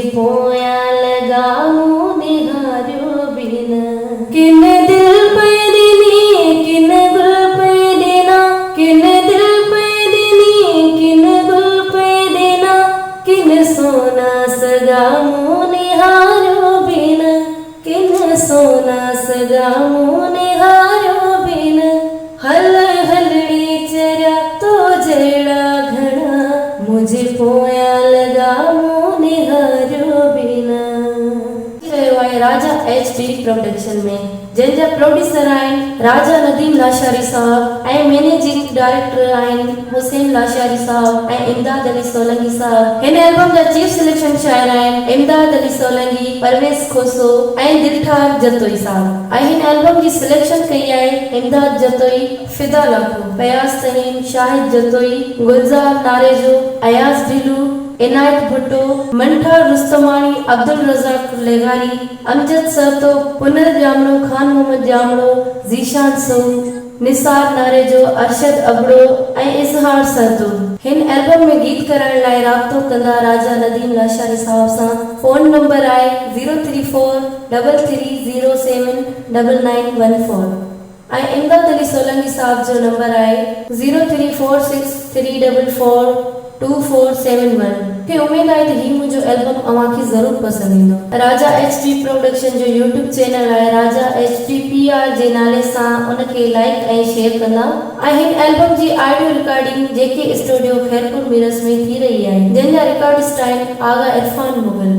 पोया लगाऊं निहारियो बिन किन दिल पे दिनी किन गुल पे देना किन दिल पे दिनी किन गुल पे देना किन सोना सगाऊं निहारियो बिन किन सोना सगाऊं निहारियो बिन हल हलड़ी चरा तो जड़ा घड़ा मुझे पोया लगाऊं निहारियो बिना राजा एचडी प्रोडक्शन में जंहिंजा प्रोड्यूसर आहिनि राजा नदीम लाशारी साहब ऐं मैनेजिंग डायरेक्टर आहिनि हुसैन लाशारी साहब ऐं इमदाद अली सोलंकी साहब। हिन एल्बम जा चीफ सिलेक्शन शायर आहिनि इमदाद अली सोलंकी परवेज़ खोसो ऐं दिलठार जतोई साहब ऐं हिन एल्बम जी सिलेक्शन कई आहे इमदाद जतोई फिदा लाखो फयाज़ तहीम शाहिद जतोई गुलजार नारेजो अयाज ढिलू इनायत भुट्टो मंठा रुस्तमानी अब्दुल रज़ाक लेगारी अमजद सरतो पुनर जामड़ो खान मोहम्मद जामड़ो ज़ीशान सो निसार नारेजो अरशद अबड़ो ऐं इज़हार सरतो। हिन एल्बम में गीत करण लाइ राब्तो कंदा राजा नदीम लाशारी साहब सां। फोन नंबर आहे 03433079914 ऐं इमदाद अली सोलंकी साहब जो नंबर आहे 03463442471। के उम्मीद आहे त ही मुझो एल्बम अवांखे जरूर पसंद ईंदो। राजा एचडी प्रोडक्शन जो यूट्यूब चैनल आहे राजा एचडी पीआर जे नाले सां उनखे लाइक ऐं शेयर कंदा ऐं हिन एल्बम जी ऑडियो रिकॉर्डिंग जेके स्टूडियो खैरपुर मिरस में थी रही आहे जंहिंजा रिकॉर्डिस्ट आहिनि आगा इरफान मुगल।